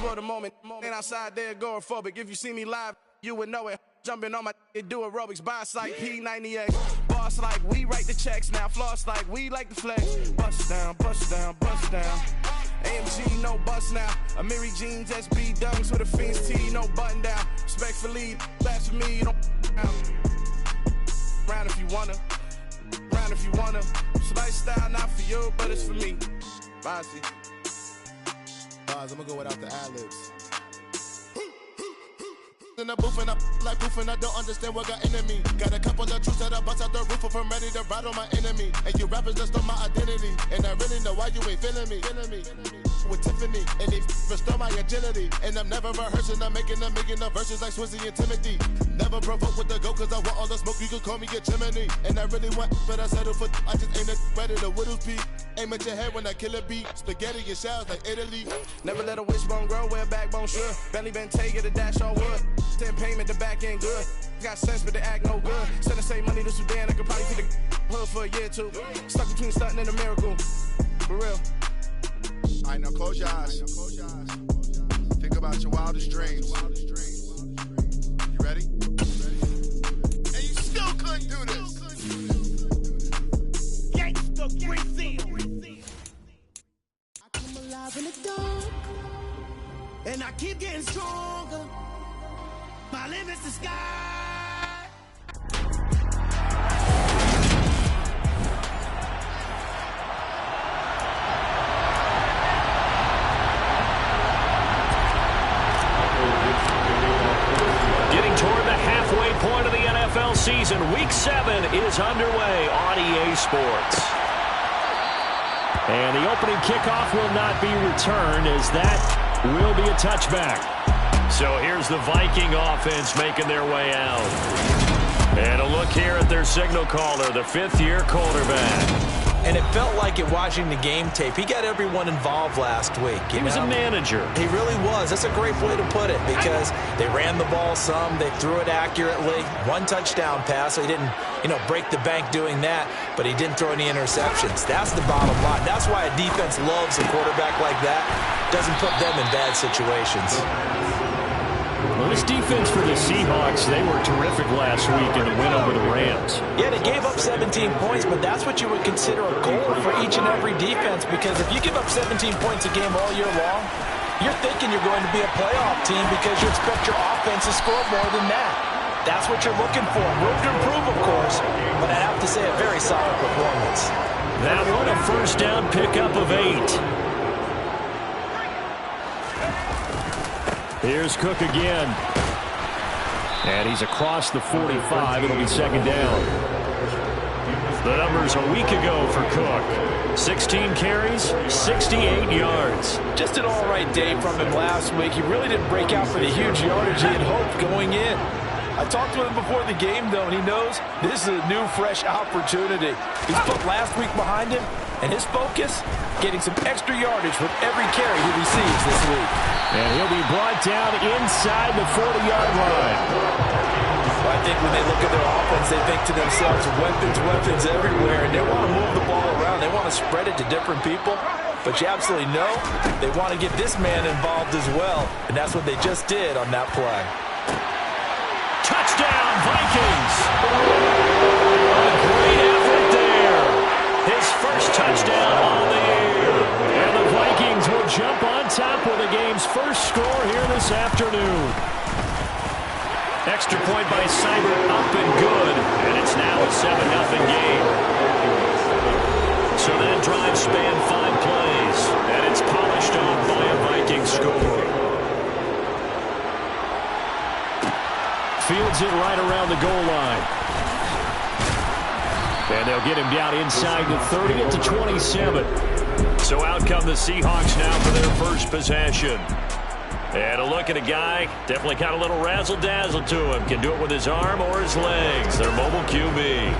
for the moment. Ain't outside there agoraphobic. If you see me live, you would know it. Jumping on my do aerobics, boss like P90X. Boss like we write the checks now. Floss like we like the flex. Bust down, bust down, bust down. AMG, no bust now. Amiri jeans, SB dunks with a Fiends T, no button down. Respectfully, that's for me, you don't round if you wanna. Round if you wanna. It's lifestyle, not for you, but it's for me. Bossy. Bars, I'm gonna go without the ad-libs. In the booth and I like proof and I don't understand what got into me. Got a couple of truths that I bust out the roof if I'm ready to ride on my enemy. And you rappers just on my identity. And I really know why you ain't feeling me. With Tiffany and they restore my agility. And I'm never rehearsing, I'm making the verses like Swizzy and Timothy. Never provoke with the go cause I want all the smoke, you can call me a chimney. And I really want, but I settle for I just ain't ready to whittles beat. Aim at your head when I kill a beat. Spaghetti and shells like Italy. Never let a wishbone grow where a backbone should. Bentley Bentay get a dash on wood. 10 payment, the back end good. Got sense, but the act no good. Send the same money to Sudan, I could probably see the hood for a year or two. Stuck between stunting and a miracle. For real. All right, now close your eyes. Think about your wildest dreams. You ready? And you still couldn't do this. Gangsta Brazil. I come alive in the dark, And I keep getting stronger. My limit's the sky. Getting toward the halfway point of the NFL season. Week 7 is underway on EA Sports. And the opening kickoff will not be returned as that will be a touchback. So here's the Viking offense making their way out. And a look here at their signal caller, the fifth-year quarterback. And it felt like it watching the game tape. He got everyone involved last week. He was a manager. He really was. That's a great way to put it because they ran the ball some. They threw it accurately. One touchdown pass. So he didn't, break the bank doing that, but he didn't throw any interceptions. That's the bottom line. That's why a defense loves a quarterback like that. Doesn't put them in bad situations. Well, this defense for the Seahawks, they were terrific last week in the win over the Rams. Yeah, they gave up 17 points, but that's what you would consider a goal for each and every defense because if you give up 17 points a game all year long, you're thinking you're going to be a playoff team because you expect your offense to score more than that. That's what you're looking for. Room to improve, of course, but I have to say a very solid performance. That one a first down pickup of 8. Here's Cook again. And he's across the 45. It'll be second down. The numbers a week ago for Cook. 16 carries, 68 yards. Just an all-right day from him last week. He really didn't break out for the huge yardage he had hoped going in. I talked to him before the game, though, and he knows this is a new, fresh opportunity. He's put last week behind him, and his focus, getting some extra yardage with every carry he receives this week. And he'll be brought down inside the 40-yard line. Well, I think when they look at their offense, they think to themselves, weapons everywhere, and they want to move the ball around. They want to spread it to different people. But you absolutely know they want to get this man involved as well, and that's what they just did on that play. Touchdown, Vikings! A great effort there. His first touchdown on the year. And the Vikings will jump on top with the game's first score here this afternoon. Extra point by Seibert up and good. And it's now a 7-0 game. So that drive spanned 5 plays. And it's polished off by a Viking score. Fields it right around the goal line. And they'll get him down inside the 30 at the 27. So out come the Seahawks now for their first possession. And a look at a guy, definitely got a little razzle-dazzle to him. Can do it with his arm or his legs. Their mobile QB.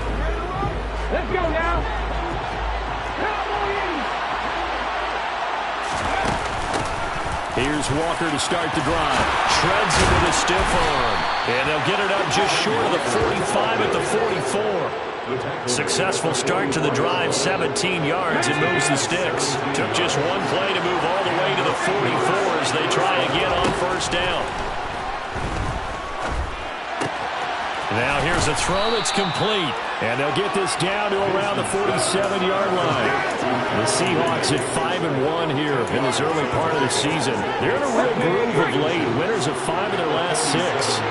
Let's go now. Here's Walker to start the drive. Shreds it with a stiff arm. And they'll get it up just short of the 45 at the 44. Successful start to the drive, 17 yards. It moves the sticks. Took just one play to move all the way to the 44 as they try again Now here's a throw that's complete. And they'll get this down to around the 47-yard line. The Seahawks at 5-1 here in this early part of the season. They're in a real groove of late. Winners of 5 of their last 6.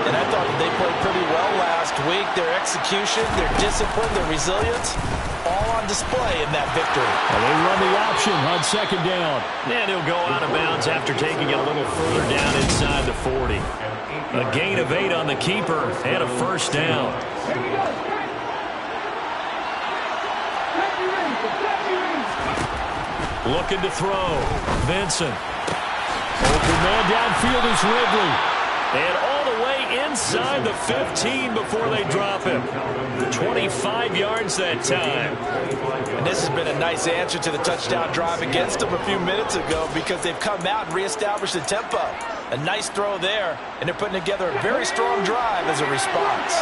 And I thought they played pretty well last week. Their execution, their discipline, their resilience, all on display in that victory. And they run the option on second down. And he'll go out of bounds after taking it a little further down inside the 40. A gain of 8 on the keeper and a first down. Looking to throw. Vincent. Open man downfield is Ridley. And all the way inside the 15 before they drop him. 25 yards that time. And this has been a nice answer to the touchdown drive against them a few minutes ago because they've come out and reestablished the tempo. A nice throw there, and they're putting together a very strong drive as a response.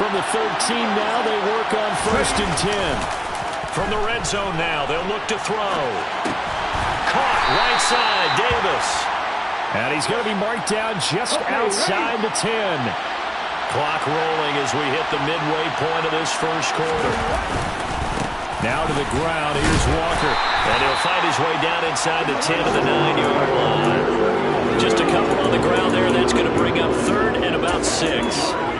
From the 13 now, they work on 1st and 10. From the red zone now, they'll look to throw. Caught right side, Davis. And he's going to be marked down just outside the 10. Clock rolling as we hit the midway point of this first quarter. Now to the ground, here's Walker. And he'll fight his way down inside the 10 to the 9-yard line. Just a couple on the ground there. That's going to bring up 3rd and about 6.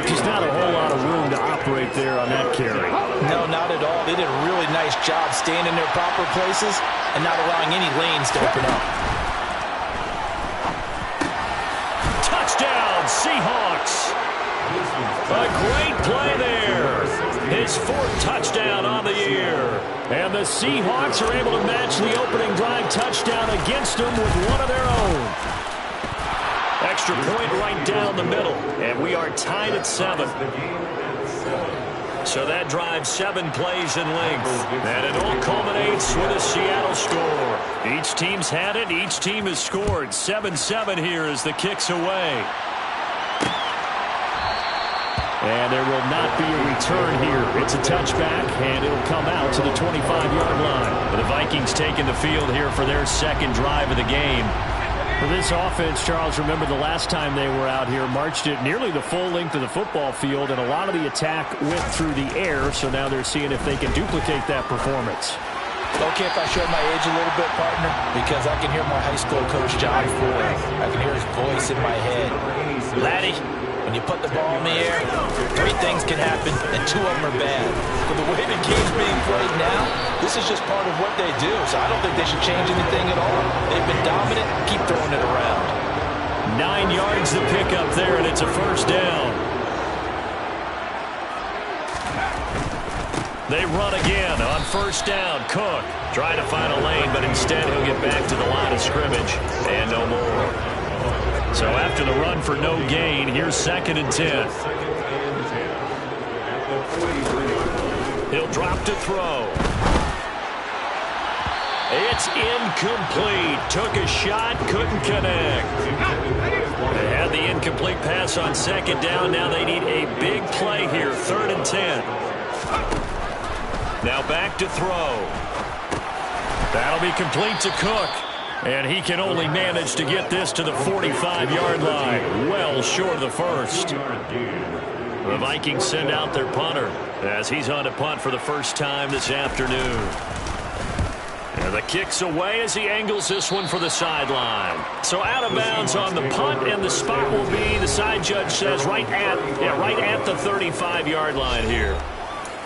Just not a whole lot of room to operate there on that carry. No, not at all. They did a really nice job staying in their proper places and not allowing any lanes to open up. Touchdown, Seahawks. A great play there. His 4th touchdown on the year. And the Seahawks are able to match the opening drive touchdown against them with one of their own. Extra point right down the middle. And we are tied at 7. So that drives 7 plays in length. And it all culminates with a Seattle score. Each team's had it. Each team has scored. 7-7 here as the kick's away. And there will not be a return here. It's a touchback, and it'll come out to the 25-yard line. The Vikings taking the field here for their 2nd drive of the game. For this offense, Charles, remember the last time they were out here, marched it nearly the full length of the football field, and a lot of the attack went through the air, so now they're seeing if they can duplicate that performance. Okay if I show my age a little bit, partner, because I can hear my high school coach, John Ford. I can hear his voice in my head. Laddie, when you put the ball in the air, 3 things can happen, and 2 of them are bad. But the way the game's being played now, this is just part of what they do, so I don't think they should change anything at all. They've been dominant. Keep throwing it around. 9 yards to pick up there, and it's a first down. They run again on first down. Cook trying to find a lane, but instead he'll get back to the line of scrimmage, and no more. So after the run for no gain, here's 2nd and 10. He'll drop to throw. It's incomplete. Took a shot, couldn't connect. They had the incomplete pass on 2nd down. Now they need a big play here, 3rd and 10. Now back to throw. That'll be complete to Cook. And he can only manage to get this to the 45-yard line. Well short of the first. The Vikings send out their punter as he's on to punt for the first time this afternoon. And the kick's away as he angles this one for the sideline. So out of bounds on the punt, and the spot will be, the side judge says, right at the 35-yard line here.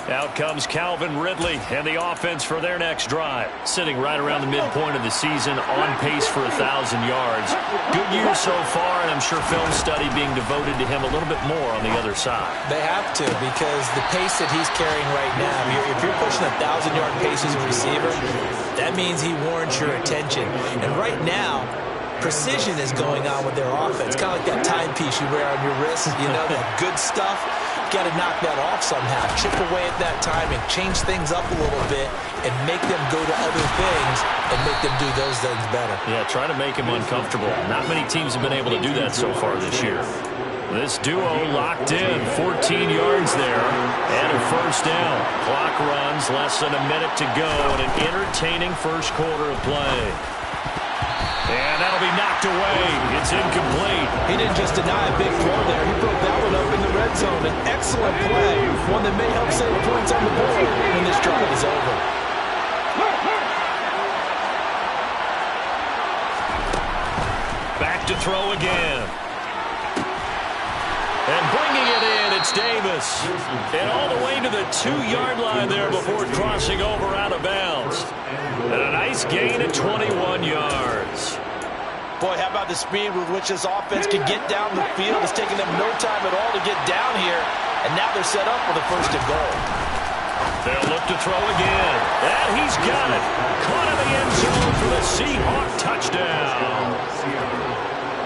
Out comes Calvin Ridley and the offense for their next drive. Sitting right around the midpoint of the season, on pace for 1,000 yards. Good year so far, and I'm sure film study being devoted to him a little bit more on the other side. They have to, because the pace that he's carrying right now, if you're pushing 1,000-yard pace as a receiver, that means he warrants your attention. And right now, precision is going on with their offense. Kind of like that timepiece you wear on your wrist, you know, that good stuff. Got to knock that off somehow. Chip away at that timing, change things up a little bit, and make them go to other things and make them do those things better. Yeah, try to make him uncomfortable. Not many teams have been able to do that so far this year. This duo locked in, 14 yards there, and a first down. Clock runs, less than a minute to go, and an entertaining first quarter of play. And that'll be knocked away. It's incomplete. He didn't just deny a big throw there. He broke that one up in the red zone. An excellent play, one that may help save points on the board when this drive is over. Back to throw again. And bringing it in, it's Davis. And all the way to the 2-yard line there before crossing over out of bounds. And a nice gain at 21 yards. Boy, how about the speed with which this offense can get down the field? It's taking them no time at all to get down here. And now they're set up for the first and goal. They'll look to throw again. And he's got it. Caught in the end zone for the Seahawk touchdown.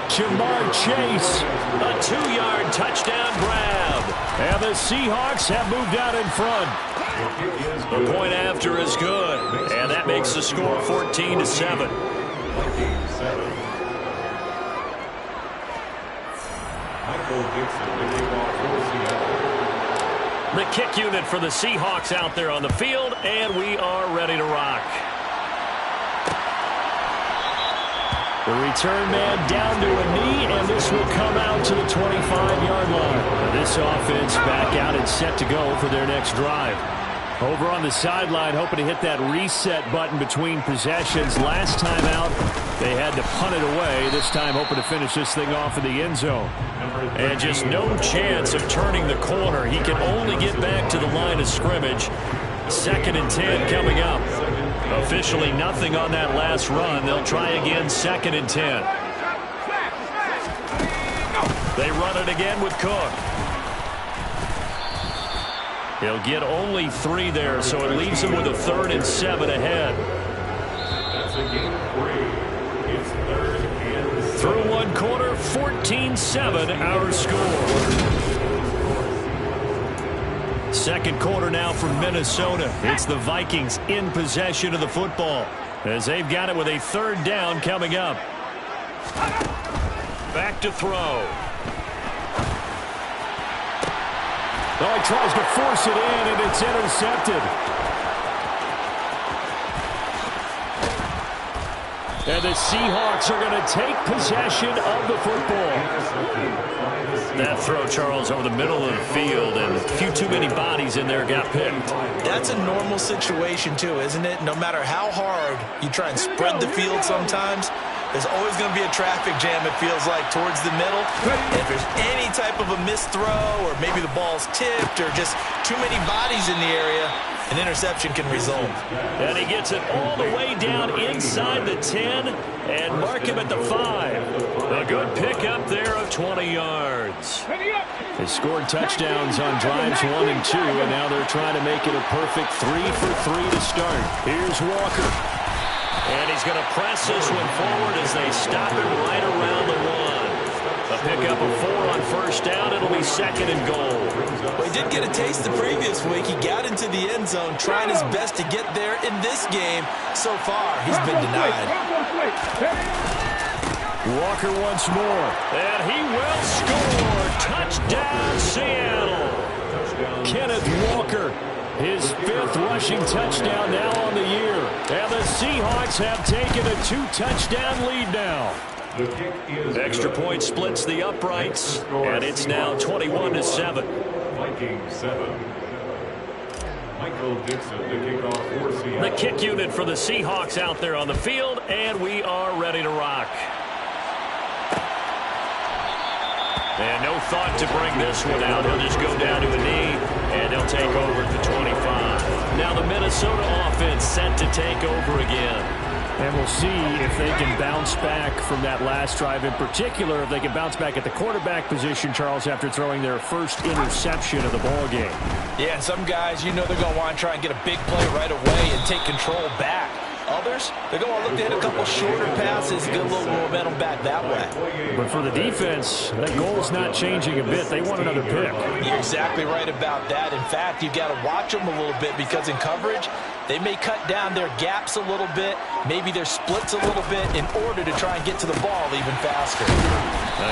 Jamar Chase, a 2-yard touchdown grab. And the Seahawks have moved out in front. The point after is good. And that makes the score 14-7. The kick unit for the Seahawks out there on the field, and we are ready to rock. The return man down to a knee, and this will come out to the 25-yard line. This offense back out and set to go for their next drive. Over on the sideline, hoping to hit that reset button between possessions. Last time out, they had to punt it away. This time, hoping to finish this thing off in the end zone. And just no chance of turning the corner. He can only get back to the line of scrimmage. 2nd and 10 coming up. Officially nothing on that last run. They'll try again 2nd and 10. They run it again with Cook. He'll get only 3 there, so it leaves him with a 3rd and 7 ahead. Through one quarter, 14-7 our score. Second quarter now from Minnesota. It's the Vikings in possession of the football as they've got it with a 3rd down coming up. Back to throw. Oh, he tries to force it in, and it's intercepted. And the Seahawks are going to take possession of the football. That throw, Charles, over the middle of the field, and a few too many bodies in there got picked. That's a normal situation, too, isn't it? No matter how hard you try and spread the field sometimes, there's always going to be a traffic jam, it feels like, towards the middle. If there's any type of a missed throw, or maybe the ball's tipped, or just too many bodies in the area, an interception can result. And he gets it all the way down inside the 10 and mark him at the 5. A good pickup there of 20 yards. They scored touchdowns on drives 1 and 2, and now they're trying to make it a perfect 3 for 3 to start. Here's Walker. And he's going to press this one forward as they stop him right around the 1. A pickup of 4 on first down. It'll be 2nd and goal. Well, he did get a taste the previous week. He got into the end zone, trying his best to get there in this game. So far, he's been denied. Walker once more. And he will score. Touchdown, Seattle. Kenneth Walker, his 5th rushing touchdown now on the year. And the Seahawks have taken a 2-touchdown lead now. Extra point splits the uprights, and it's now 21-7. Vikings 7. Michael Dixon, the kickoff for Seattle. The kick unit for the Seahawks out there on the field, and we are ready to rock. And no thought to bring this one out. He'll just go down to a knee, and he'll take over at the 25. Now the Minnesota offense set to take over again. And we'll see if they can bounce back from that last drive. In particular, if they can bounce back at the quarterback position, Charles, after throwing their first interception of the ball game. Yeah, and some guys, you know they're going to want to try and get a big play right away and take control back. Others, they're going to look to hit a couple shorter passes and get a little momentum back that way. But for the defense, that goal's not changing a bit. They want another pick. You're exactly right about that. In fact, you've got to watch them a little bit because in coverage, they may cut down their gaps a little bit, maybe their splits a little bit in order to try and get to the ball even faster.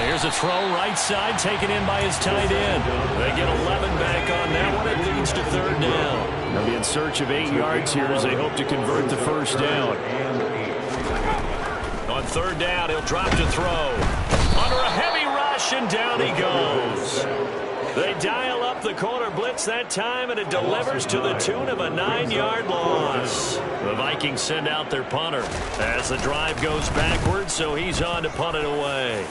Here's a throw right side taken in by his tight end. They get 11 back on that one. It leads to 3rd down. They'll be in search of 8 yards here as they hope to convert the first down. On third down. He'll drop to throw. Under a heavy rush, and down he goes. They dial up the corner blitz that time, and it delivers to the tune of a 9-yard loss. The Vikings send out their punter as the drive goes backwards, so he's on to punt it away.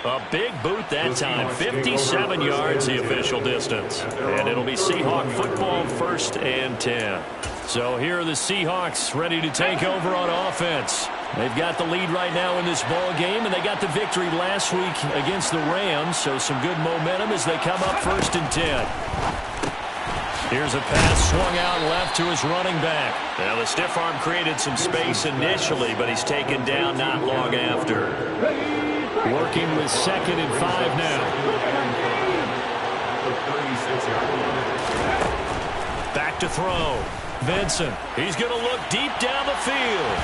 A big boot that time, 57 yards the official distance. And it'll be Seahawk football, 1st and 10. So here are the Seahawks ready to take over on offense. They've got the lead right now in this ball game, and they got the victory last week against the Rams, so some good momentum as they come up 1st and 10. Here's a pass swung out left to his running back. Now the stiff arm created some space initially, but he's taken down not long after. Working with 2nd and 5 now. Back to throw. Vincent. He's going to look deep down the field.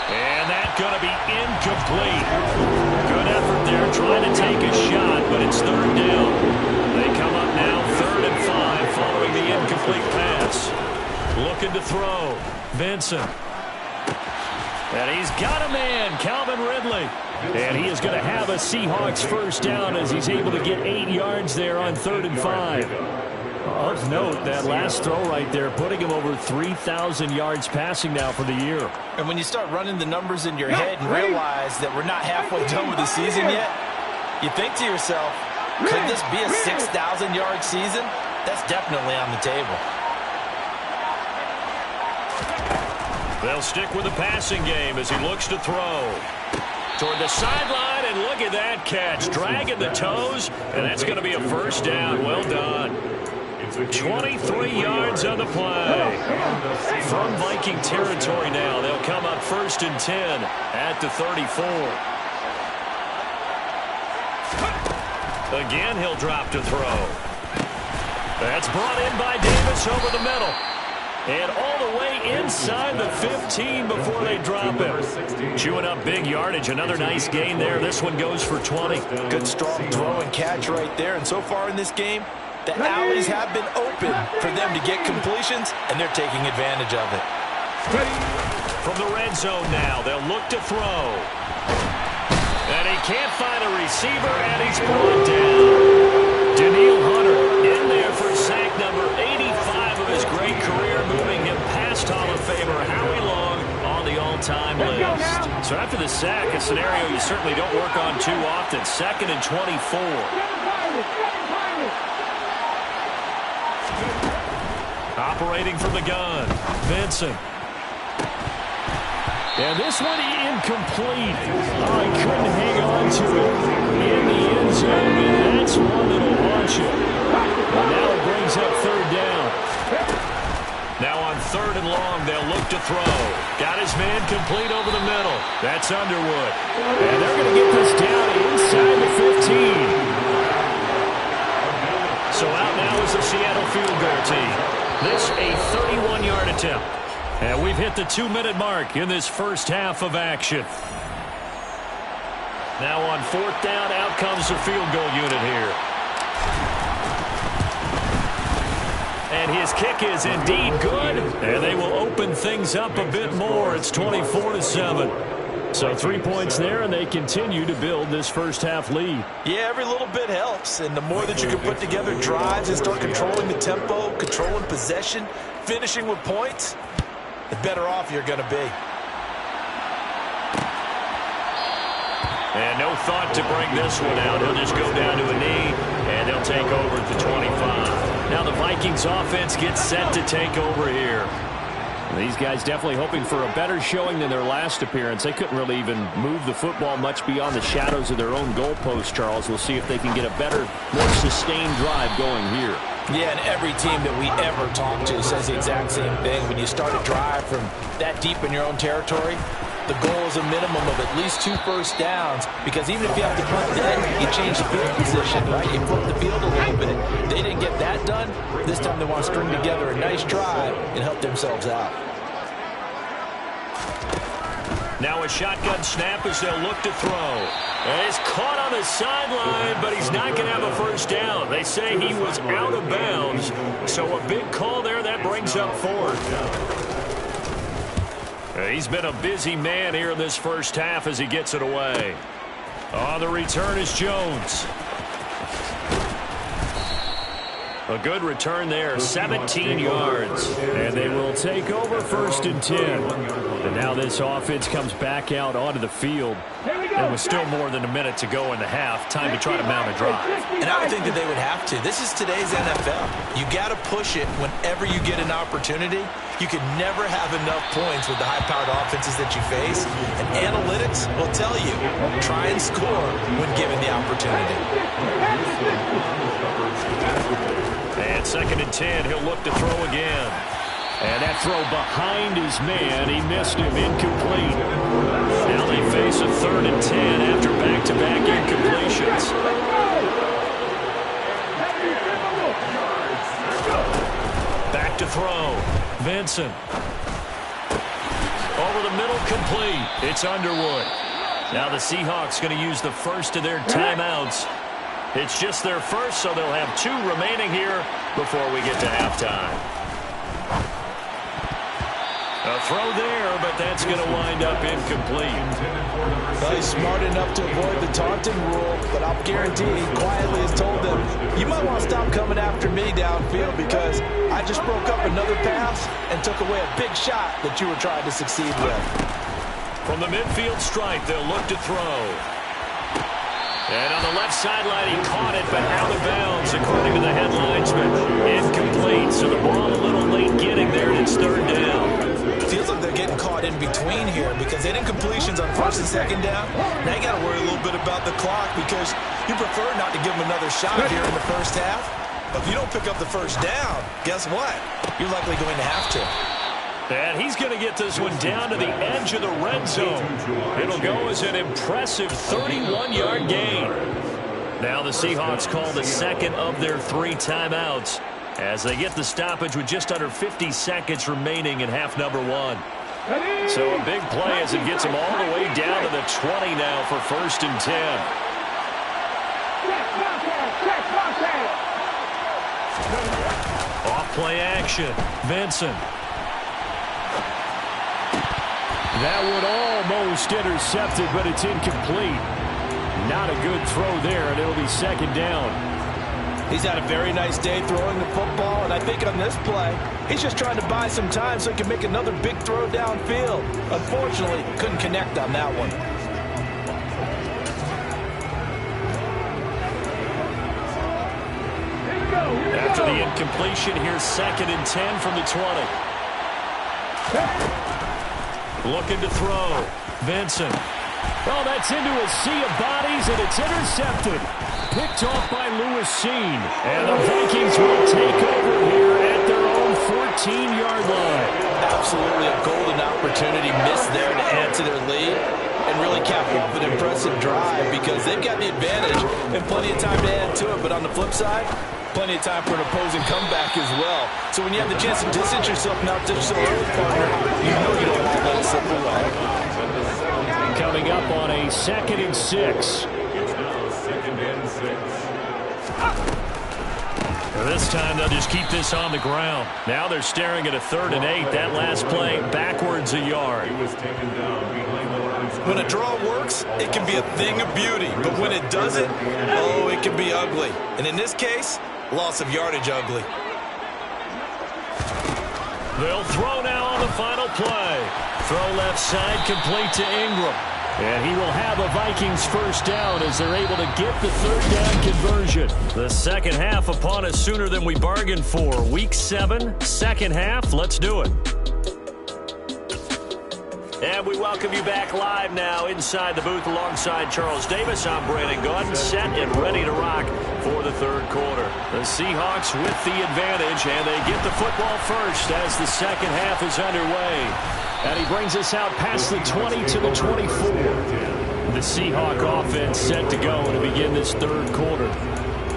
And that's going to be incomplete. Good effort there trying to take a shot, but it's 3rd down. They come up now 3rd and 5 following the incomplete pass. Looking to throw. Vincent. And he's got a man, Calvin Ridley. And he is going to have a Seahawks 1st down as he's able to get 8 yards there on 3rd and 5. Of note, that last throw right there, putting him over 3,000 yards passing now for the year. And when you start running the numbers in your head and realize that we're not halfway done with the season yet, you think to yourself, could this be a 6,000-yard season? That's definitely on the table. They'll stick with the passing game as he looks to throw. Toward the sideline, and look at that catch. Dragging the toes, and that's going to be a 1st down. Well done. 23 yards on the play. From Viking territory now, they'll come up 1st and 10 at the 34. Again, he'll drop to throw. That's brought in by Davis over the middle. And all the way inside the 15 before they drop him. Chewing up big yardage. Another nice gain there. This one goes for 20. Good strong throw and catch right there. And so far in this game, the alleys have been open for them to get completions, and they're taking advantage of it. From the red zone now, they'll look to throw. And he can't find a receiver, and he's brought down. Daniil Hunter in there for sack number 85 of his great career, moving him past Hall of Famer Howie Long on the all-time list. So after the sack, a scenario you certainly don't work on too often. 2nd and 24. Operating from the gun, Vincent. And this one incomplete. Oh, he couldn't hang on to it in the end zone, and that's one that'll launch it. And now it brings up 3rd down. Now on 3rd and long, they'll look to throw. Got his man complete over the middle. That's Underwood. And they're going to get this down inside the 15. So out now is the Seattle field goal team. This a 31-yard attempt. And we've hit the 2-minute mark in this first half of action. Now on 4th down, out comes the field goal unit here. And his kick is indeed good. And they will open things up a bit more. It's 24-7. So 3 points there, and they continue to build this first half lead. Yeah, every little bit helps. And the more that you can put together drives and start controlling the tempo, controlling possession, finishing with points, the better off you're going to be. And no thought to bring this one out. He'll just go down to a knee, and they'll take over at the 25. Now the Vikings offense gets set to take over here. These guys definitely hoping for a better showing than their last appearance. They couldn't really even move the football much beyond the shadows of their own goalpost, Charles. We'll see if they can get a better, more sustained drive going here. Yeah, and every team that we ever talk to says the exact same thing. When you start a drive from that deep in your own territory, the goal is a minimum of at least 2 first downs, because even if you have to punt then, you change the field position, right? You flip the field a little bit. They didn't get that done. This time they want to string together a nice drive and help themselves out. Now a shotgun snap as they'll look to throw. And he's caught on the sideline, but he's not going to have a first down. They say he was out of bounds. So a big call there. That brings up fourth. He's been a busy man here in this first half as he gets it away. On the return is Jones. A good return there, 17 yards. And they will take over 1st and 10. And now this offense comes back out onto the field. And with still more than a minute to go in the half, time to try to mount a drive. And I would think that they would have to. This is today's NFL. You got to push it whenever you get an opportunity. You can never have enough points with the high-powered offenses that you face. And analytics will tell you, try and score when given the opportunity. And 2nd and 10, he'll look to throw again. And that throw behind his man, he missed him, incomplete. Now they face a 3rd and 10 after back-to-back incompletions. Back to throw. Vincent. Over the middle, complete. It's Underwood. Now the Seahawks going to use the first of their timeouts. It's just their first, so they'll have 2 remaining here before we get to halftime. A throw there, but that's going to wind up incomplete. Well, he's smart enough to avoid the taunting rule, but I'll guarantee he quietly has told them, you might want to stop coming after me downfield because I just broke up another pass and took away a big shot that you were trying to succeed with. From the midfield stripe, they'll look to throw. And on the left sideline, he caught it, but out of bounds, according to the headlinesman. Incomplete, so the ball a little late getting there, and it's 3rd down. Feels like they're getting caught in between here because they had incompletions on 1st and 2nd down. Now you got to worry a little bit about the clock because you prefer not to give them another shot here in the first half. But if you don't pick up the first down, guess what? You're likely going to have to. And he's going to get this one down to the edge of the red zone. It'll go as an impressive 31-yard gain. Now the Seahawks call the 2nd of their 3 timeouts as they get the stoppage with just under 50 seconds remaining in half number 1. So a big play as it gets them all the way down to the 20 now for 1st and 10. Off play action. Vincent. That would almost intercepted, but it's incomplete. Not a good throw there, and it'll be 2nd down. He's had a very nice day throwing the football, and I think on this play, he's just trying to buy some time so he can make another big throw downfield. Unfortunately, couldn't connect on that one. After the incompletion, here's 2nd and 10 from the 20. Looking to throw. Vincent. Oh, that's into a sea of bodies, and it's intercepted. Picked off by Lewis Seen. And the Vikings will take over here at their own 14-yard line. Absolutely a golden opportunity missed there to add to their lead and really cap off an impressive drive because they've got the advantage and plenty of time to add to it. But on the flip side, plenty of time for an opposing comeback as well. So when you have the chance to distance yourself not just so early, partner, you know you don't want to let it slip away. Coming up on a 2nd and 6. It's now 2nd and 6. This time they'll just keep this on the ground. Now they're staring at a 3rd and 8. That last play backwards a yard. He was taken down behind the line. When a draw works, it can be a thing of beauty. But when it doesn't, oh, it can be ugly. And in this case, loss of yardage ugly. They'll throw now on the final play. Throw left side, complete to Ingram. And he will have a Vikings first down as they're able to get the 3rd down conversion. The second half upon us sooner than we bargained for. Week 7, 2nd half. Let's do it. And we welcome you back live now inside the booth alongside Charles Davis. I'm Brandon Gaudin, set and ready to rock for the 3rd quarter. The Seahawks with the advantage, and they get the football first as the 2nd half is underway. And he brings us out past the 20 to the 24. The Seahawk offense set to go to begin this 3rd quarter.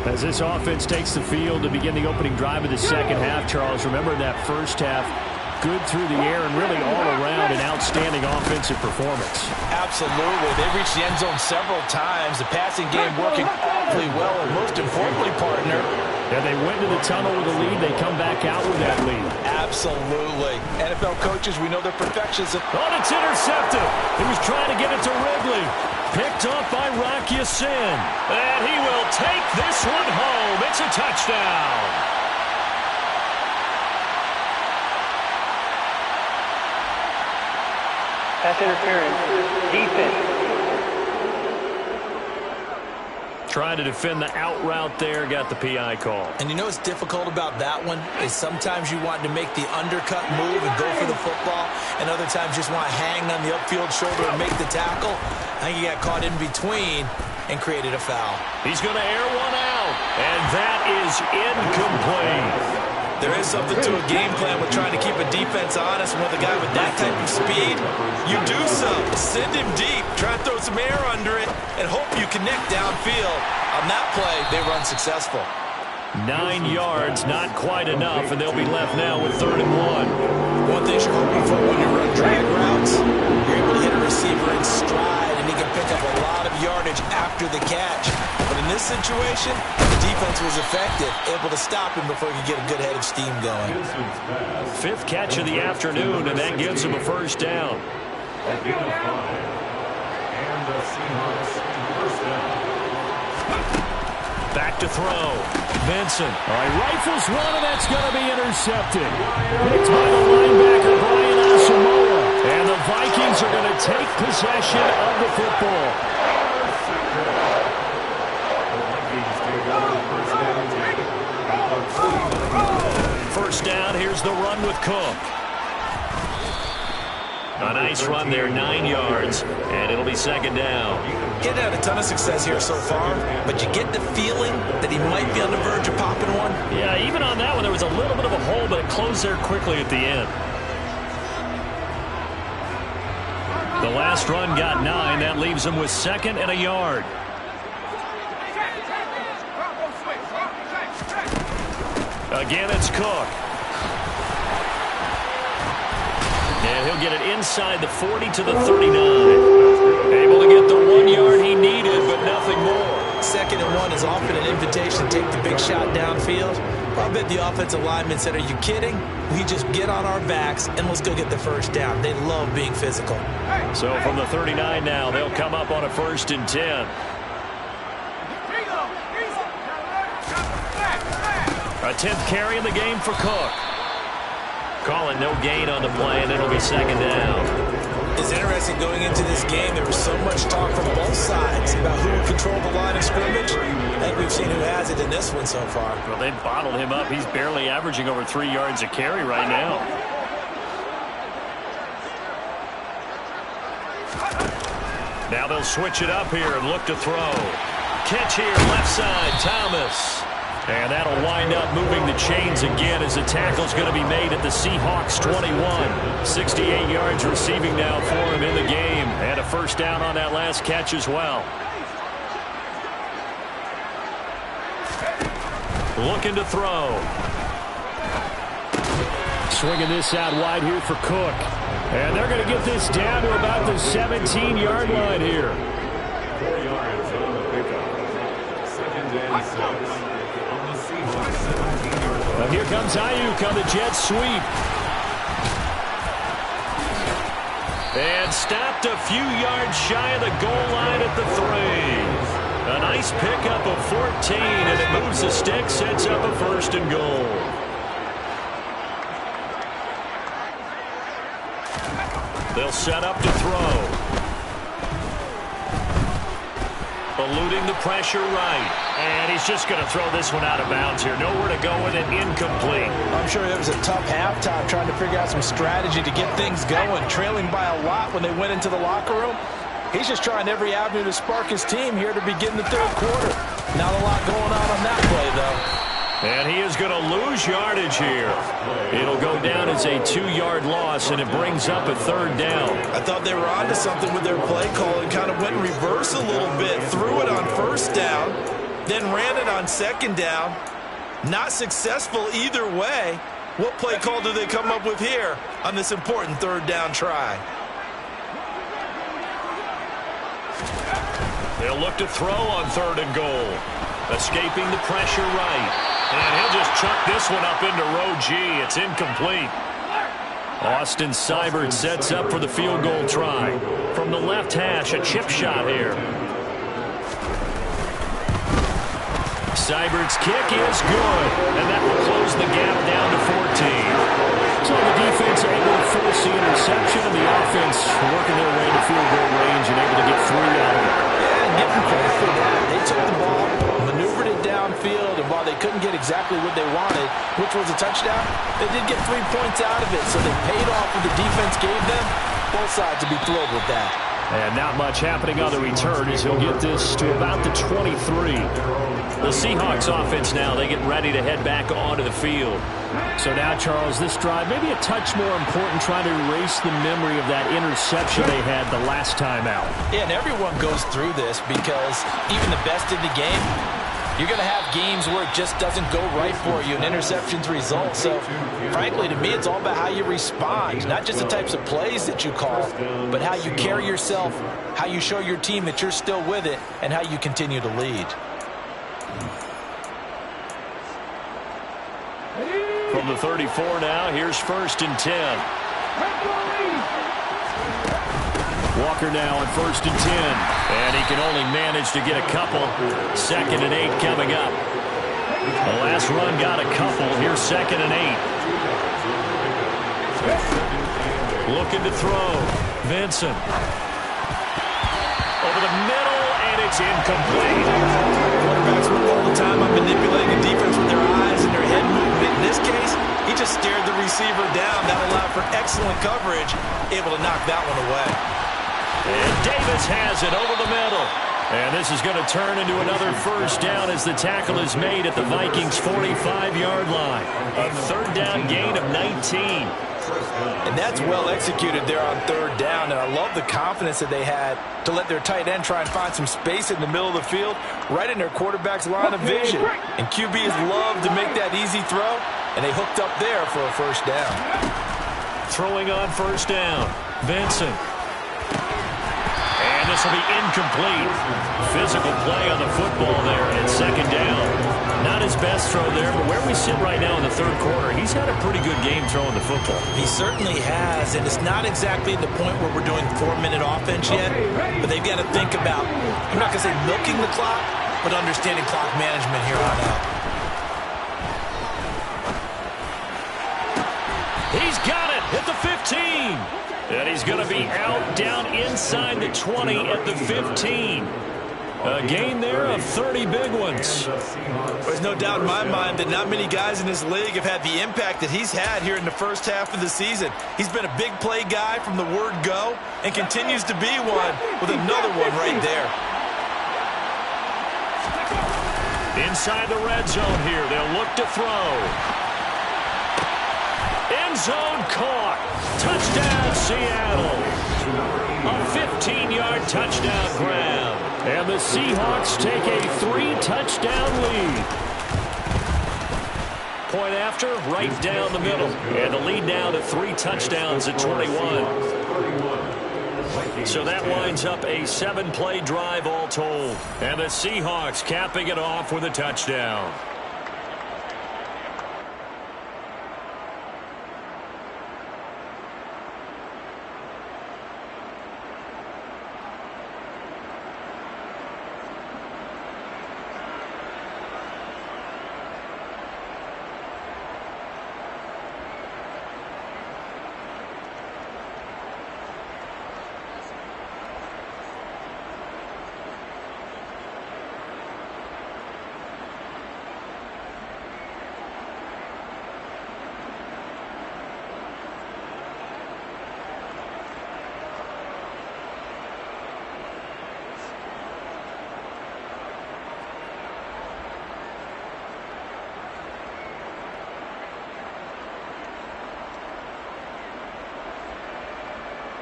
As this offense takes the field to begin the opening drive of the 2nd half, Charles, remember in that first half, good through the air and really all around an outstanding offensive performance. Absolutely. They reached the end zone several times. The passing game working awfully well, and most importantly, partner, yeah, they went to the tunnel with a lead. They come back out with that lead. Absolutely. NFL coaches, we know they're perfectionists. Oh, it's intercepted. He was trying to get it to Ridley. Picked off by Rock Ya-Sin. And he will take this one home. It's a touchdown. Pass interference. Defense. Trying to defend the out route there, got the PI call. And you know what's difficult about that one is sometimes you want to make the undercut move and go for the football, and other times you just want to hang on the upfield shoulder and make the tackle. I think he got caught in between and created a foul. He's going to air one out, and that is incomplete. There is something to a game plan with trying to keep a defense honest. And with a guy with that type of speed, you do so. Send him deep, try to throw some air under it, and hope you connect downfield. On that play, they were unsuccessful. 9 yards, not quite enough, and they'll be left now with 3rd and 1. One thing you're hoping for when you run drag routes, you're able to hit a receiver in stride, and he can pick up a lot of yardage after the catch. But in this situation, the defense was effective, able to stop him before he could get a good head of steam going. 5th catch of the afternoon, and that gives him a first down. And the Seahawks first down. Back to throw. Benson. All right, rifles one, and that's going to be intercepted. Picked by the linebacker, Brian Asamoah. And the Vikings are going to take possession of the football. First down, here's the run with Cook. A nice run there, 9 yards, and it'll be 2nd down. Getting had a ton of success here so far, but you get the feeling that he might be on the verge of popping one. Yeah, even on that one, there was a little bit of a hole, but it closed there quickly at the end. The last run got 9. That leaves him with 2nd and a yard. Again, it's Cook. And he'll get it inside the 40 to the 39. Able to get the 1 yard he needed, but nothing more. 2nd and 1 is often an invitation to take the big shot downfield. I bet the offensive lineman said, are you kidding? We just get on our backs and let's go get the first down. They love being physical. So from the 39 now, they'll come up on a 1st and 10. A 10th carry in the game for Cook. Calling no gain on the play, and it'll be 2nd down. It's interesting going into this game. There was so much talk from both sides about who would control the line of scrimmage. I think we've seen who has it in this one so far. Well, they bottled him up. He's barely averaging over 3 yards a carry right now. Now they'll switch it up here and look to throw. Catch here, left side, Thomas. And that'll wind up moving the chains again as the tackle's going to be made at the Seahawks 21. 68 yards receiving now for him in the game. And a first down on that last catch as well. Looking to throw. Swinging this out wide here for Cook. And they're going to get this down to about the 17-yard line here. 4 yards on the pickup. 2nd and 6. Well, here comes Ayuk on the jet sweep. And stopped a few yards shy of the goal line at the 3. A nice pickup of 14, and it moves the stick, sets up a 1st and goal. They'll set up to throw. Eluding the pressure right. And he's just going to throw this one out of bounds here. Nowhere to go with it. Incomplete. I'm sure it was a tough halftime trying to figure out some strategy to get things going. Trailing by a lot when they went into the locker room. He's just trying every avenue to spark his team here to begin the 3rd quarter. Not a lot going on that play, though. And he is going to lose yardage here. It'll go down as a 2-yard loss, and it brings up a 3rd down. I thought they were onto something with their play call and kind of went in reverse a little bit. Threw it on 1st down, then ran it on 2nd down. Not successful either way. What play call do they come up with here on this important third down try? They'll look to throw on 3rd and goal. Escaping the pressure right. And he'll just chuck this one up into row G. It's incomplete. Austin Seibert sets up for the field goal try. From the left hash, a chip shot here. Seibert's kick is good, and that will close the gap down to 14. So the defense able to force the interception, and the offense working their way to field goal range and able to get 3 out of it. Yeah, and give them credit for that. They took the ball, maneuvered it downfield, and while they couldn't get exactly what they wanted, which was a touchdown, they did get 3 points out of it, so they paid off what the defense gave them. Both sides to be thrilled with that. And not much happening on the return as he'll get this to about the 23. The Seahawks offense now, they get ready to head back onto the field. So now, Charles, this drive maybe a touch more important, trying to erase the memory of that interception they had the last time out. Yeah, and everyone goes through this because even the best in the game, you're going to have games where it just doesn't go right for you, and interceptions result. So, frankly, to me, it's all about how you respond, not just the types of plays that you call, but how you carry yourself, how you show your team that you're still with it, and how you continue to lead. From the 34 now, here's 1st and 10. Walker now on 1st and 10. And he can only manage to get a couple. 2nd and 8 coming up. The last run got a couple. Here's 2nd and 8. Looking to throw. Vincent. Over the middle, and it's incomplete. Quarterbacks work all the time on manipulating the defense with their eyes and their head movement. In this case, he just stared the receiver down. That allowed for excellent coverage, able to knock that one away. And Davis has it over the middle. And this is going to turn into another 1st down as the tackle is made at the Vikings' 45-yard line. A 3rd down gain of 19. And that's well executed there on 3rd down. And I love the confidence that they had to let their tight end try and find some space in the middle of the field, right in their quarterback's line of vision. And QBs love to make that easy throw, and they hooked up there for a 1st down. Throwing on 1st down, Vincent. And this will be incomplete. Physical play on the football there at 2nd down. Not his best throw there, but where we sit right now in the 3rd quarter, he's had a pretty good game throwing the football. He certainly has, and it's not exactly the point where we're doing 4-minute offense yet, but they've got to think about, I'm not going to say milking the clock, but understanding clock management here on out. He's got it at the 15. And he's going to be out down inside the 20 at the 15. A gain there of 30 big ones. There's no doubt in my mind that not many guys in this league have had the impact that he's had here in the 1st half of the season. He's been a big play guy from the word go and continues to be one with another one right there. Inside the red zone here, they'll look to throw. End zone caught. Touchdown, Seattle. A 15-yard touchdown grab. And the Seahawks take a 3-touchdown lead. Point after, right down the middle. And the lead now to 3 touchdowns at 21. So that winds up a 7-play drive all told. And the Seahawks capping it off with a touchdown.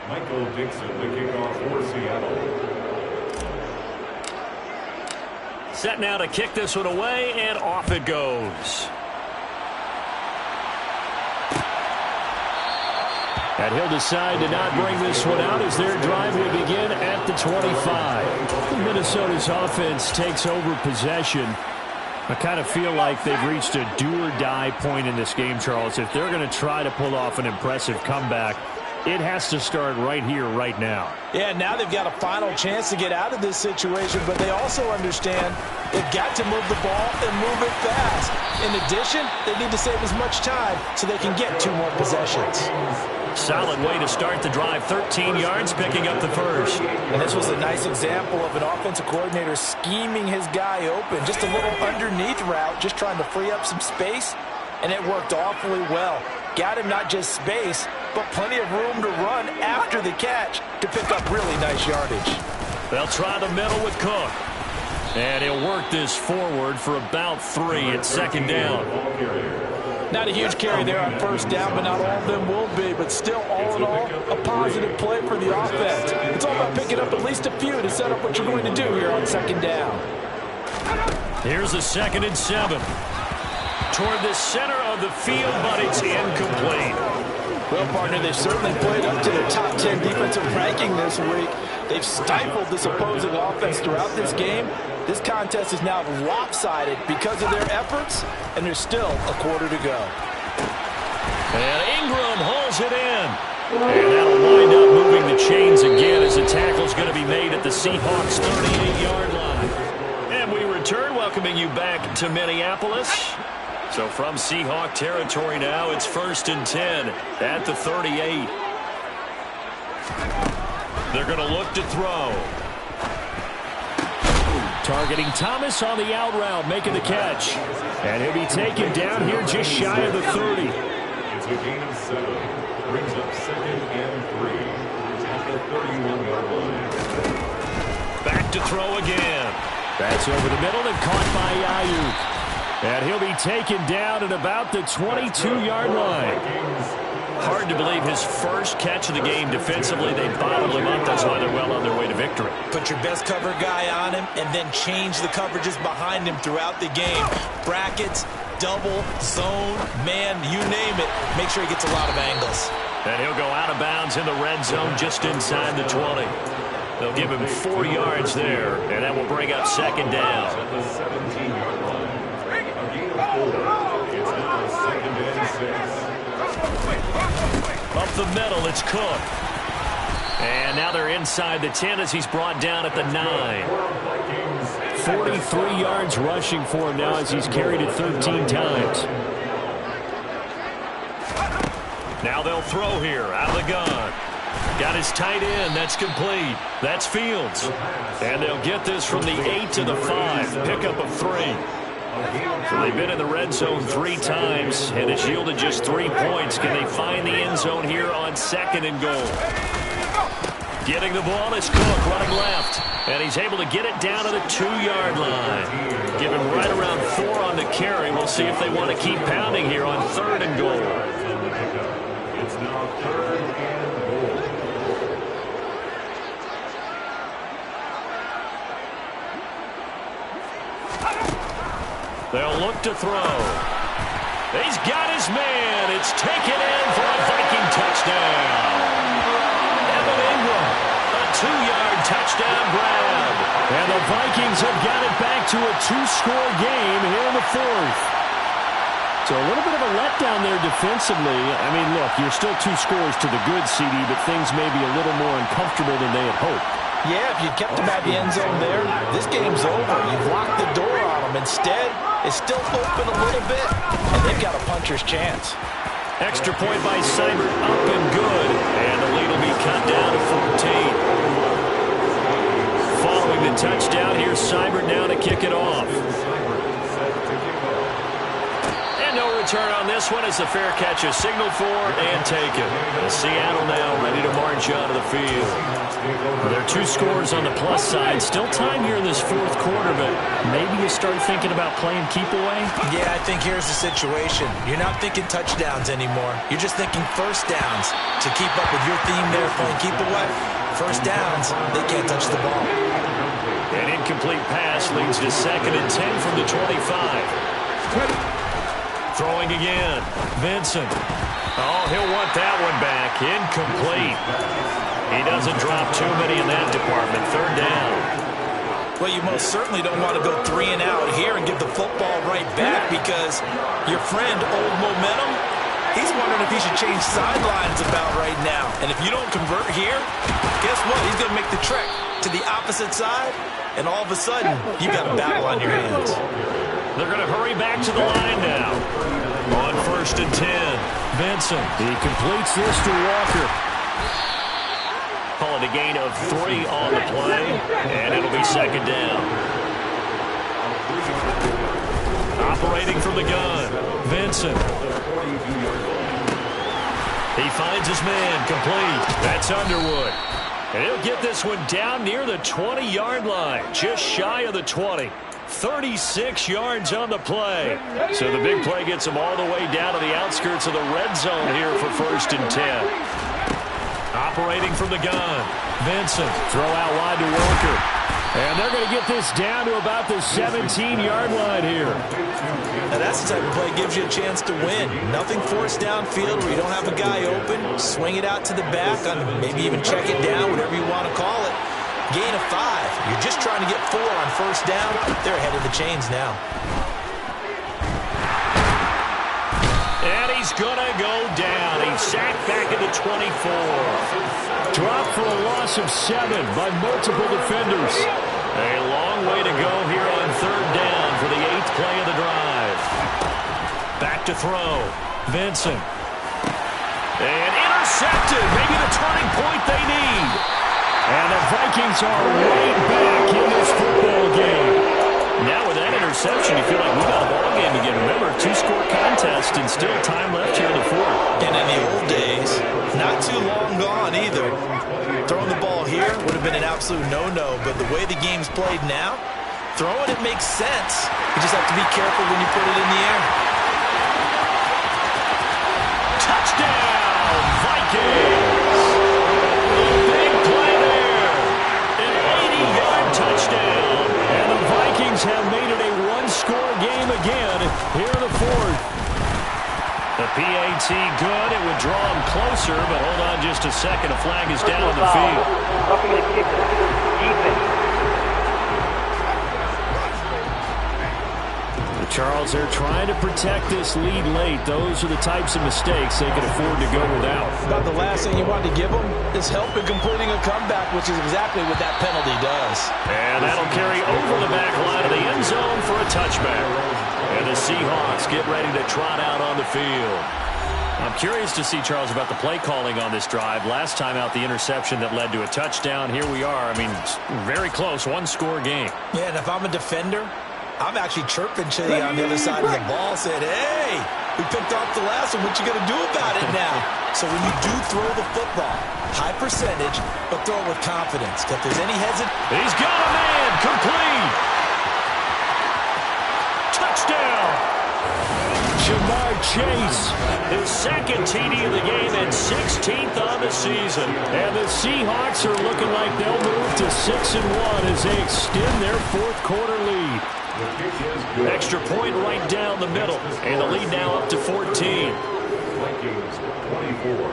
Michael Dixon, the kickoff for Seattle. Set now to kick this one away, and off it goes. And he'll decide to not bring this one out as their drive will begin at the 25. Minnesota's offense takes over possession. I kind of feel like they've reached a do-or-die point in this game, Charles. If they're going to try to pull off an impressive comeback, it has to start right here, right now. Yeah, now they've got a final chance to get out of this situation, but they also understand they've got to move the ball and move it fast. In addition, they need to save as much time so they can get 2 more possessions. Solid way to start the drive. 13 yards, picking up the first. And this was a nice example of an offensive coordinator scheming his guy open. Just a little underneath route, just trying to free up some space, and it worked awfully well. Got him not just space, but plenty of room to run after the catch to pick up really nice yardage. They'll try the middle with Cook. And he'll work this forward for about 3 at second down. Not a huge carry there on first down, but not all of them will be. But still, all in all, a positive play for the offense. It's all about picking up at least a few to set up what you're going to do here on second down. Here's a 2nd and 7. Toward the center of the field, but it's incomplete. Well, partner, they've certainly played up to their top 10 defensive ranking this week. They've stifled this opposing offense throughout this game. This contest is now lopsided because of their efforts, and there's still a quarter to go. And Ingram holds it in. And that'll wind up moving the chains again as the tackle's going to be made at the Seahawks' 38-yard line. And we return, welcoming you back to Minneapolis. So from Seahawk territory now, it's 1st and 10 at the 38. They're going to look to throw. Targeting Thomas on the out route, making the catch. And he'll be taken down here just shy of the 30. It's a gain of 7. Brings up 2nd and 3 at the 31-yard line. Back to throw again. That's over the middle and caught by Ayuk. And he'll be taken down at about the 22-yard line. Hard to believe his first catch of the game defensively. They bottled him up. That's why they're well on their way to victory. Put your best cover guy on him and then change the coverages behind him throughout the game. Brackets, double, zone, man, you name it. Make sure he gets a lot of angles. And he'll go out of bounds in the red zone just inside the 20. They'll give him 4 yards there, and that will bring up second down. At the 17-yard line. A gain of 4. It's now 2nd and 6. Up the middle, it's Cook. And now they're inside the 10 as he's brought down at the 9. 43 yards rushing for him now as he's carried it 13 times. Now they'll throw here out of the gun. Got his tight end. That's complete. That's Fields. And they'll get this from the 8 to the 5. Pickup of 3. So they've been in the red zone 3 times, and it's yielded just 3 points. Can they find the end zone here on 2nd and goal? Getting the ball is Cook running left, and he's able to get it down to the 2-yard line. Give him right around 4 on the carry. We'll see if they want to keep pounding here on 3rd and goal. It's now 3rd and goal. They'll look to throw. He's got his man. It's taken in for a Viking touchdown. Evan Ingram, a 2-yard touchdown grab. And the Vikings have got it back to a 2-score game here in the 4th. So a little bit of a letdown there defensively. I mean, look, you're still 2 scores to the good, CD, but things may be a little more uncomfortable than they had hoped. Yeah, if you kept him at the end zone there, this game's over. You've locked the door on him. Instead, it's still open a little bit, and they've got a puncher's chance. Extra point by Seibert, up and good. And the lead will be cut down to 14. Following the touchdown, here's Seibert now to kick it off. And no return on this one as the fair catch is signaled for and taken. Seattle now ready to march out of the field. There are 2 scores on the plus side. Still time here in this 4th quarter, but maybe you start thinking about playing keep away? Yeah, I think here's the situation. You're not thinking touchdowns anymore. You're just thinking first downs. To keep up with your theme there, playing keep away, first downs, they can't touch the ball. An incomplete pass leads to 2nd and 10 from the 25. Throwing again, Vincent. Oh, he'll want that one back. Incomplete. He doesn't drop too many in that department. Third down. Well, you most certainly don't want to go 3 and out here and give the football right back because your friend, Old Momentum, he's wondering if he should change sidelines about right now. And if you don't convert here, guess what? He's going to make the trek to the opposite side, and all of a sudden, you got a battle on your hands. They're going to hurry back to the line now. On 1st and 10, Benson. He completes this to Walker. Call it a gain of 3 on the play, and it'll be 2nd down. Operating from the gun, Vincent. He finds his man, complete. That's Underwood. And he'll get this one down near the 20-yard line, just shy of the 20. 36 yards on the play. So the big play gets him all the way down to the outskirts of the red zone here for 1st and 10. Operating from the gun, Vincent. Throw out wide to Walker. And they're going to get this down to about the 17-yard line here. Now that's the type of play that gives you a chance to win. Nothing forced downfield where you don't have a guy open. Swing it out to the back, on maybe even check it down, whatever you want to call it. Gain of 5. You're just trying to get 4 on 1st down. They're ahead of the chains now. And he's going to go down. He's sacked back at the 24. Dropped for a loss of 7 by multiple defenders. A long way to go here on 3rd down for the 8th play of the drive. Back to throw. Vincent. And intercepted. Maybe the turning point they need. And the Vikings are right back in this football game. Now with that interception, you feel like we got a ball game again. Remember, 2-score contest and still time left here in the 4th. And in the old days, not too long gone either. Throwing the ball here would have been an absolute no-no, but the way the game's played now, throwing it makes sense. You just have to be careful when you put it in the air. Touchdown, Vikings! Big play there. An 80-yard touchdown. And the Vikings have made it a 1-score game again here in the 4th. The PAT good. It would draw him closer, but hold on just a second. A flag is down on the field. Roughing the kicker. Defense. Charles, they're trying to protect this lead late. Those are the types of mistakes they can afford to go without. About the last thing you want to give them is help in completing a comeback, which is exactly what that penalty does. And that'll carry over the back line of the end zone for a touchback. And the Seahawks get ready to trot out on the field. I'm curious to see, Charles, about the play calling on this drive. Last time out, the interception that led to a touchdown. Here we are. I mean, very close, 1-score game. Yeah, and if I'm a defender, I'm actually chirping Chitty on the other side of the ball, saying, hey, we picked off the last one. What you going to do about it now? So when you do throw the football, high percentage, but throw it with confidence. If there's any hesitation. He's got a man. Complete. Touchdown. Jamar Chase. His 2nd TD of the game and 16th on the season. And the Seahawks are looking like they'll move to 6-1 as they extend their 4th quarter lead. Extra point right down the middle. And the lead now up to 14. Vikings 24.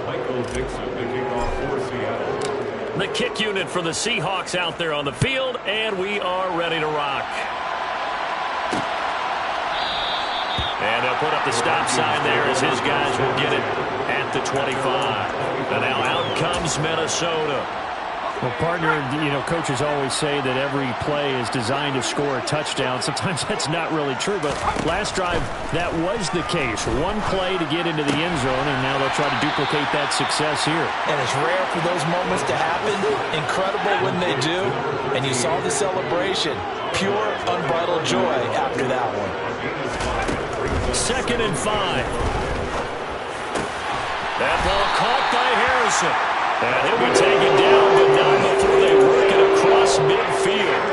Michael Dixon, the kickoff for Seattle. The kick unit for the Seahawks out there on the field, and we are ready to rock. And they'll put up the stop sign there as his guys will get it at the 25. And now out comes Minnesota. Well, partner, you know, coaches always say that every play is designed to score a touchdown. Sometimes that's not really true, but last drive, that was the case. One play to get into the end zone, and now they'll try to duplicate that success here. And it's rare for those moments to happen. Incredible when they do. And you saw the celebration. Pure, unbridled joy after that one. 2nd and 5. That ball caught by Harrison. And he'll be taken down, but not before they work it across midfield.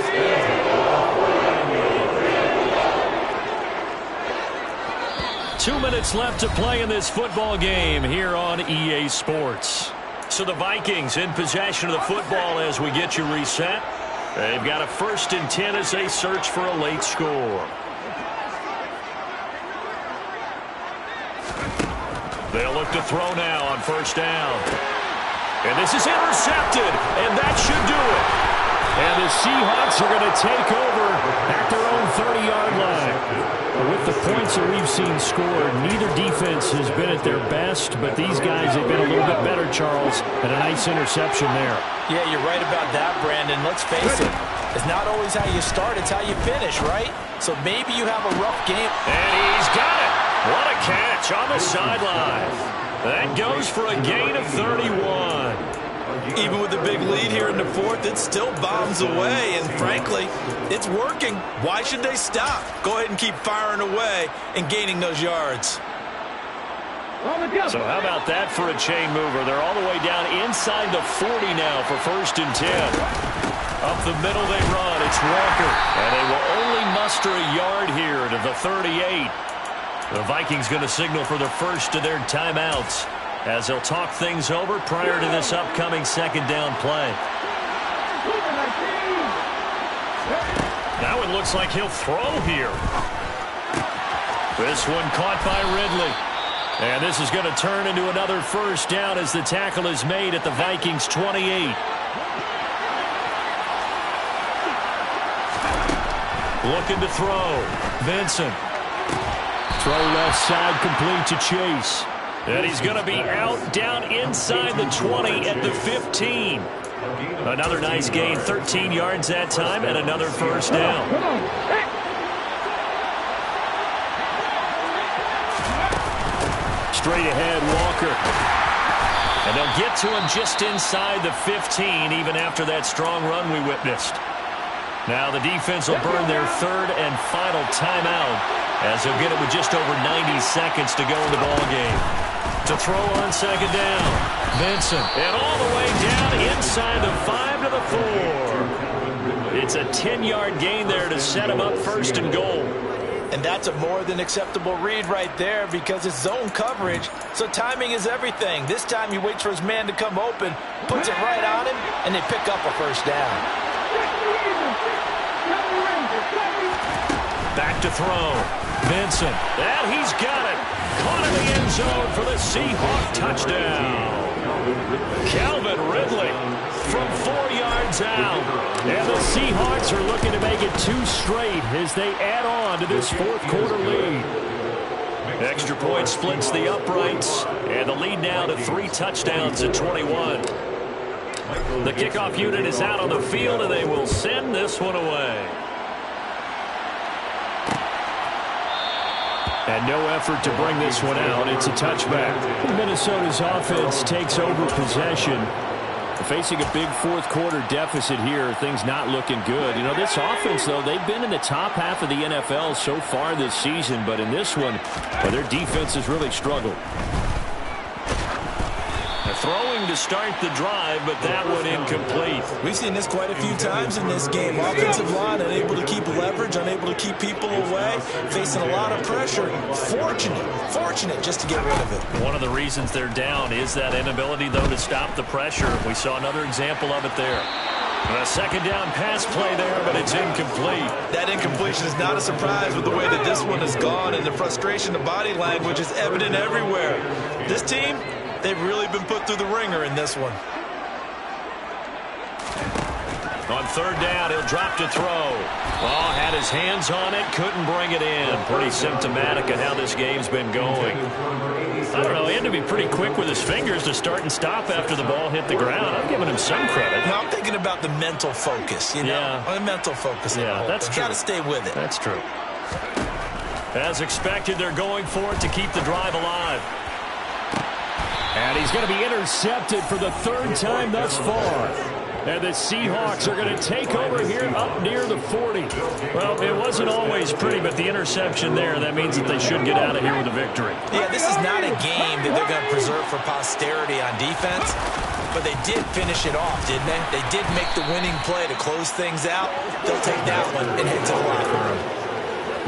2 minutes left to play in this football game here on EA Sports. So the Vikings in possession of the football as we get you reset. They've got a 1st and 10 as they search for a late score. They'll look to throw now on first down. And this is intercepted, and that should do it. And the Seahawks are going to take over at their own 30-yard line. With the points that we've seen scored, neither defense has been at their best, but these guys have been a little bit better, Charles, and a nice interception there. Yeah, you're right about that, Brandon. Let's face it, it's not always how you start, it's how you finish, right? So maybe you have a rough game. And he's got it. What a catch on the sideline. That goes for a gain of 31. Even with a big lead here in the fourth, it still bombs away, and frankly, it's working. Why should they stop? Go ahead and keep firing away and gaining those yards. So how about that for a chain mover? They're all the way down inside the 40 now for 1st and 10. Up the middle they run. It's Walker, and they will only muster a yard here to the 38. The Vikings going to signal for the first of their timeouts as they'll talk things over prior to this upcoming 2nd down play. Now it looks like he'll throw here. This one caught by Ridley. And this is going to turn into another first down as the tackle is made at the Vikings 28. Looking to throw. Vincent. Throw left side complete to Chase. And he's going to be out down inside the 20 at the 15. Another nice gain, 13 yards that time, and another first down. Straight ahead, Walker. And they'll get to him just inside the 15, even after that strong run we witnessed. Now the defense will burn their 3rd and final timeout as they'll get it with just over 90 seconds to go in the ballgame. To throw on 2nd down, Vincent. And all the way down inside the 5 to the 4. It's a 10-yard gain there to set him up 1st and goal. And that's a more than acceptable read right there because it's zone coverage, so timing is everything. This time he waits for his man to come open, puts it right on him, and they pick up a first down. Back to throw. Vincent. And he's got it. Caught in the end zone for the Seahawks touchdown. Calvin Ridley from 4 yards out. And the Seahawks are looking to make it 2 straight as they add on to this 4th quarter lead. Extra point splits the uprights. And the lead now to 3 touchdowns at 21. The kickoff unit is out on the field, and they will send this one away. And no effort to bring this one out. It's a touchback. Minnesota's offense takes over possession. Facing a big 4th quarter deficit here. Things not looking good. You know, this offense, though, they've been in the top half of the NFL so far this season. But in this one, well, their defense has really struggled. Throwing to start the drive, but that one incomplete. We've seen this quite a few times in this game. Offensive line unable to keep leverage, unable to keep people away, facing a lot of pressure. Fortunate just to get rid of it. One of the reasons they're down is that inability, though, to stop the pressure. We saw another example of it there. A 2nd down pass play there, but it's incomplete. That incompletion is not a surprise with the way that this one has gone, and the frustration, the body language is evident everywhere. This team, they've really been put through the ringer in this one. On 3rd down, he'll drop to throw. Oh, had his hands on it, couldn't bring it in. Pretty symptomatic of how this game's been going. I don't know, he had to be pretty quick with his fingers to start and stop after the ball hit the ground. I'm giving him some credit. No, I'm thinking about the mental focus, you know? Yeah. The mental focus. Yeah, that's true. Got to stay with it. That's true. As expected, they're going for it to keep the drive alive. And he's going to be intercepted for the 3rd time thus far. And the Seahawks are going to take over here up near the 40. Well, it wasn't always pretty, but the interception there, that means that they should get out of here with a victory. Yeah, this is not a game that they're going to preserve for posterity on defense, but they did finish it off, didn't they? They did make the winning play to close things out. They'll take that one and head to the locker room.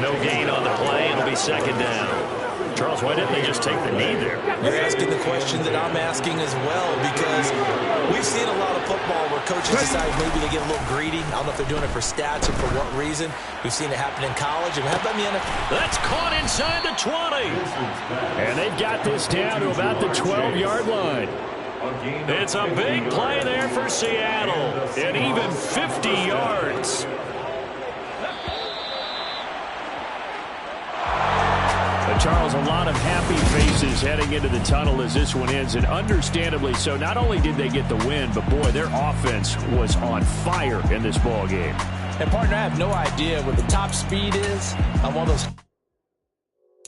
No gain on the play. It'll be 2nd down. Charles, why didn't they just take the knee there? You're asking the question that I'm asking as well, because we've seen a lot of football where coaches decide maybe they get a little greedy. I don't know if they're doing it for stats or for what reason. We've seen it happen in college. And how about in the NFL? That's caught inside the 20. And they've got this down to about the 12-yard line. It's a big play there for Seattle. And even 50 yards. Charles, a lot of happy faces heading into the tunnel as this one ends, and understandably so. Not only did they get the win, but, boy, their offense was on fire in this ball game. And, partner, I have no idea what the top speed is on one of those